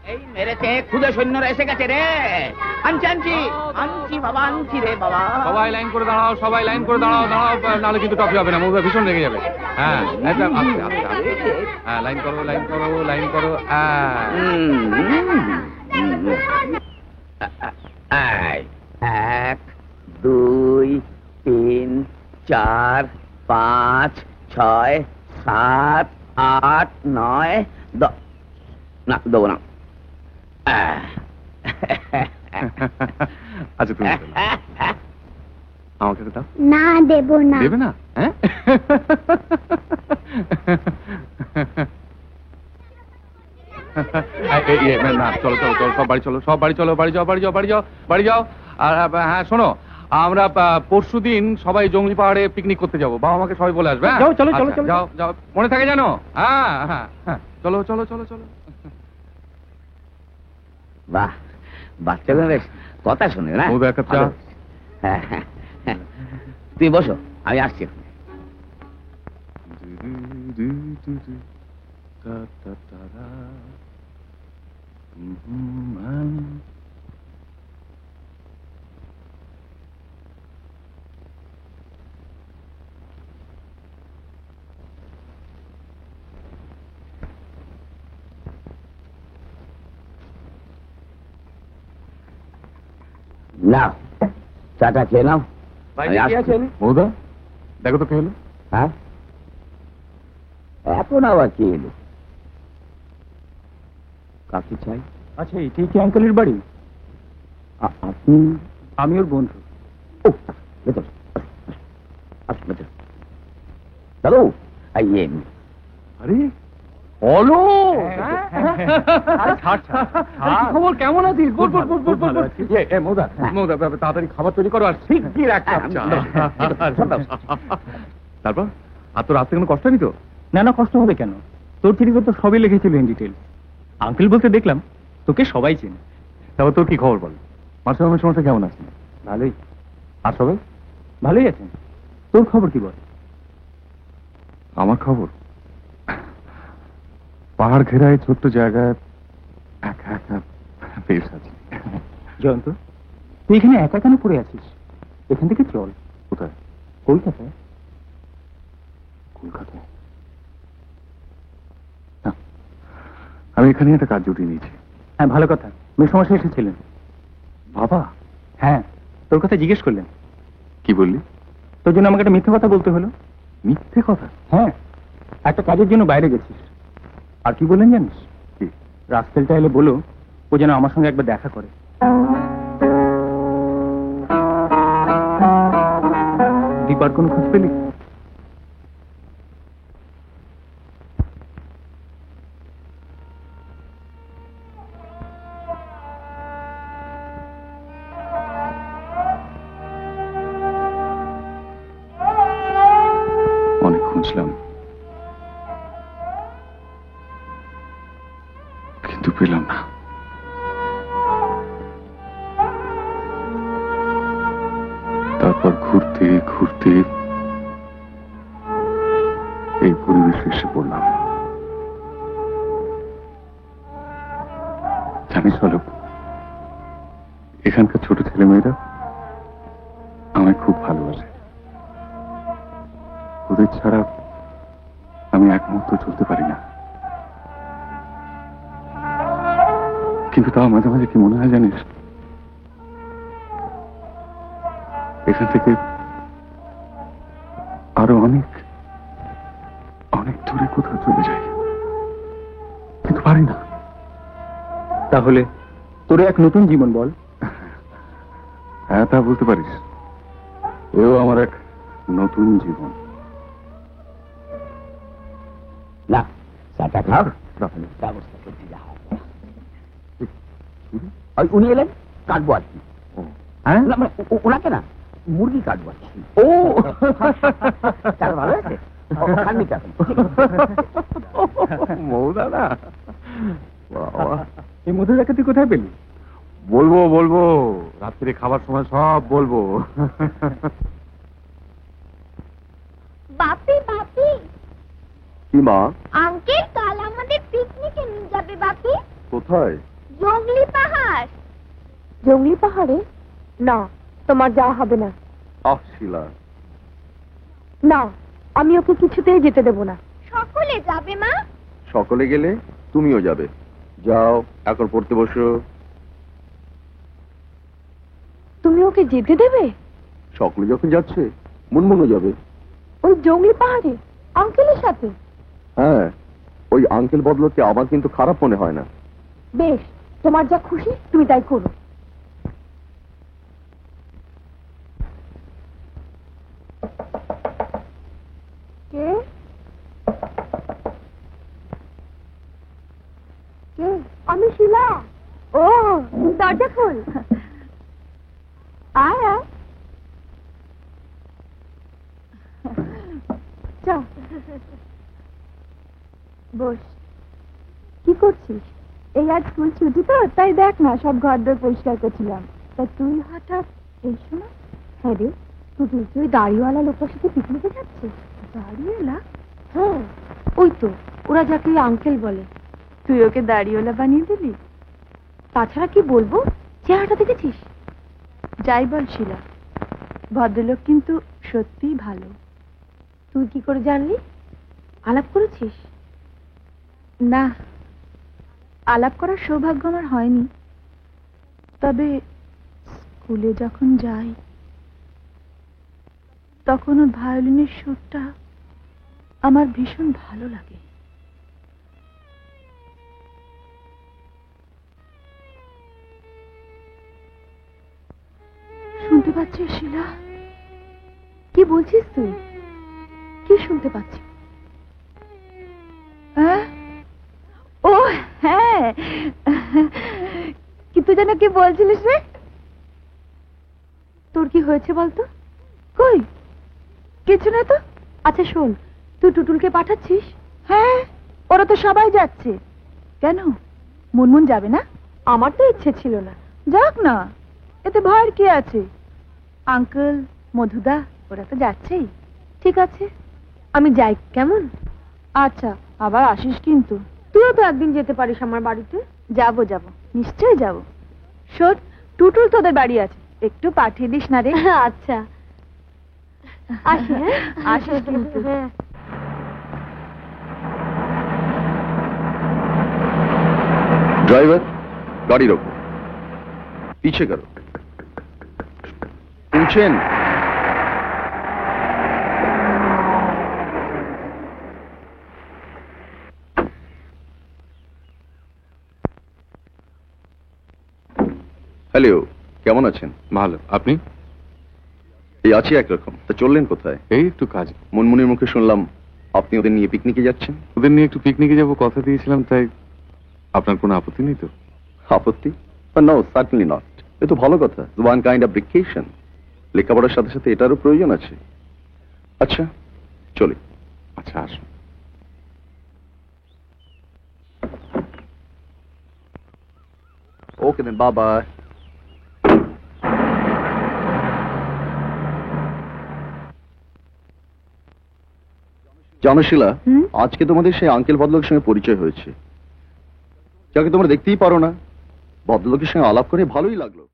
এই মেরেছে, খুদে সৈন্যরা এসে গেছে রে। আনছি আনছি আনছি বাবা, আনছি রে বাবা। সবাই লাইন করে দাঁড়াও, সবাই লাইন করে দাঁড়াও, দাঁড়াও, নাহলে কিন্তু টপি হবে না, মৌদা ভীষণ রেগে যাবে। হ্যাঁ, আস্তে আস্তে আস্তে, হ্যাঁ, লাইন করো, লাইন করো, লাইন করো। এক, দুই, তিন, চার, পাঁচ, ছয়, সাত, আট, নয়, না দেবো না। আচ্ছা, তুমি আমাকে দাও। না, দেব না। দেবে না? হ্যাঁ, না, চলো চলো চলো, সব বাড়ি চলো, সব বাড়ি চলো, বাড়ি যাও, বাড়ি যাও, বাড়ি যাও, বাড়ি যাও। আর হ্যাঁ শোনো, আমরা পরশুদিন সবাই জঙ্গলি পাহাড়ে পিকনিক করতে যাবো, বাবা আমাকে সবাই বলে আসবে। যাও, চলো চলো চলো, যাও যাও, মনে থাকে জানো? হ্যাঁ হ্যাঁ হ্যাঁ, চলো চলো চলো চলো। বাহ, বাচ্চাগুলো বেশ কথা শুনে না। এক কাপ চা। হ্যাঁ হ্যাঁ, তুই বসো, আমি আসছি। নাও, চাটা খেয়ে নাও। মৌদা, দেখো তো কে এলো। হ্যাঁ, এখন আবার কি এলো? কাকে চাই? আচ্ছা, এটাই কি আঙ্কেলের বাড়ি? আপনি? আমি ওর বন্ধু। ও, ভেতর আসুন, ভেতর। দাদু, আইয়ে। আরে বলো, খবর কেমন আছিস? বল বল বল বল। মৌদা, মৌদা, তাড়াতাড়ি খাবার তৈরি করো আর শিগগির এক কাপ চা। তারপর আর তোর রাত্রে কোনো কষ্ট হয়নি তো? না না, কষ্ট হবে কেন? তোর চিঠিতে তো সবই লিখেছিল ইন ডিটেল। আঙ্কেল বলতে দেখলাম তোকে সবাই চেনে। তারপর তোর কি খবর বল? মাসে মাসের সমস্যা কেমন আছে? ভালোই। আর সবাই ভালোই আছেন। তোর খবর কি বল? আমার খবর, পাহাড় ঘেরা এই ছোট্ট জায়গায় একা একা বেশ আছি। জয়ন্ত, তুই এখানে একা কেন পড়ে আছিস? এখান থেকে চল। কোথায়? কলকাতায়। কলকাতায়? না, আমি এখানে একটা কাজ জুটিয়ে নিয়েছি। হ্যাঁ, ভালো কথা। মেসমশাই এসেছিলেন। বাবা? হ্যাঁ, তোর কথা জিজ্ঞেস করলেন। কি বললি? তোর জন্য আমাকে একটা মিথ্যে কথা বলতে হলো। মিথ্যে কথা? হ্যাঁ, একটা কাজের জন্য বাইরে গেছিস। আর কি বললেন জানিস? রাস্তেলটা এলে বলো ও যেন আমার সঙ্গে একবার দেখা করে। দীপার কোনো খোঁজ পেলি? অনেক খুঁজলাম, কিন্তু পেলাম না। তারপর ঘুরতে ঘুরতে এই পরিবেশে এসে পড়লাম। জানিস অলোক, এখানকার ছোট ছেলেমেয়েরা আমায় খুব ভালোবাসে। ওদের ছাড়া আমি এক মুহূর্ত চলতে পারি না। কিন্তু তাও মাঝে মাঝে কি মনে হয় জানিস, এখান থেকে আরো অনেক অনেক দূরে কোথাও চলে যাই, কিন্তু পারি না। তাহলে তোর এক নতুন জীবন বল। হ্যাঁ, তা বলতে পারিস। এও আমার এক নতুন জীবন। না, চাটা খাও, ব্যবস্থা করতে যাও। উনি এলেন, কাটবো আর কি। হ্যাঁ, ওনাকে না, মুরগি কাটবো আর কি। ও, চাল ভালো আছে? মৌদা না, এই মধুর রেখা তুই কোথায় পেলি? বলবো বলবো, রাত্রে খাবার সময় সব বলবো। বাপি বাপি, কি মা? আঙ্কেল কাল আমাদের পিকনিকে নিয়ে যাবে বাপি। কোথায়? জঙ্গলি পাহাড়ে? না, তোমার যাওয়া হবে না। শিলা, না, আমি ওকে কিছুতেই যেতে দেব না। সকলে যাবে মা? সকলে গেলে তুমিও যাবে। যাও, এখন পড়তে বসো। তুমি ওকে যেতে দেবে? সকলে যখন যাচ্ছে, মুনমুনও যাবে। ওই জঙ্গলি পাহাড়ে আঙ্কেলের সাথে? হ্যাঁ, ওই আঙ্কেল বদলতে আমার কিন্তু খারাপ মনে হয় না। বেশ, তোমার যা খুশি তুমি তাই করো। কে? কে? আমি শিলা। ও, দরজা খোল। আয় আয়। চল। বস। কি করছিস? এই আজ স্কুল ছুটি তো, তাই দেখ না সব ঘরদোর পরিষ্কার করছিলাম। তা তুই হঠাৎ এই সময়? হ্যাঁ রে, তুই দাড়িওয়ালা লোকের সাথে পিকনিকে যাচ্ছিস? দাড়িওয়ালা? হ্যাঁ, ওই তো, ওরা যাকে আঙ্কেল বলে। তুই ওকে দাড়িওয়ালা বানিয়ে দিলি? তাছাড়া কি বলবো, চেহারাটা দেখেছিস? যাই বল শিলা, ভদ্রলোক কিন্তু সত্যিই ভালো। তুই কি করে জানলি? আলাপ করেছিস? না, আলাপ করার সৌভাগ্য আমার হয়নি। তবে স্কুলে যখন যাই তখন ওর ভায়োলিনের সুরটা আমার ভীষণ ভালো লাগে। শুনতে পাচ্ছিস শিলা? কি বলছিস তুই? কি শুনতে পাচ্ছিস? হ্যাঁ? ও হ্যাঁ, কিন্তু যেন কি বলছিলিস রে? তোর কি হয়েছে বলতো? কই, কিছু না তো। আচ্ছা শোন, তুই টুটুলকে পাঠাচ্ছিস? হ্যাঁ, ওরা তো সবাই যাচ্ছে। কেন, মুনমুন যাবে না? আমার তো ইচ্ছে ছিল না। যাক না, এতে ভয়ের কি আছে? আঙ্কেল, মধুদা ওরা তো যাচ্ছেই। ঠিক আছে, আমি যাই কেমন? আচ্ছা, আবার আসিস কিন্তু। তুইও তো একদিন যেতে পারিস আমার বাড়িতে। যাবো যাবো, নিশ্চয়ই যাবো। শোন, টুটুল তোদের বাড়ি আছে, একটু পাঠিয়ে দিস না রে। আচ্ছা, আসি। হ্যাঁ, আসিস কিন্তু। ड्राइवर, गाड़ी रोको, पीछे करो। पूछेन। হ্যালো, কেমন আছেন? ভালো, আপনি? এই আছি একরকম। তা চললেন কোথায়? এই একটু কাজ। মুনমুনির মুখে শুনলাম আপনি ওদের নিয়ে পিকনিকে যাচ্ছেন। ওদের নিয়ে একটু পিকনিকে যাব কথা দিয়েছিলাম, তাই আপনার কোনো আপত্তি নেই তো? আপত্তি? No, certainly not. এ তো ভালো কথা, ওয়ান কাইন্ড অফ ভেকেশন। লেখাপড়ার সাথে সাথে এটারও প্রয়োজন আছে। আচ্ছা, চলি। আচ্ছা, আসুন। ওকে দেন, বাবা। জানো শিলা, আজকে তোমাদের সেই আঙ্কেল ভদ্রলোকের সঙ্গে পরিচয় হয়েছে, যাকে তোমরা দেখতেই পারো না। ভদ্রলোকের সঙ্গে আলাপ করে ভালোই লাগলো।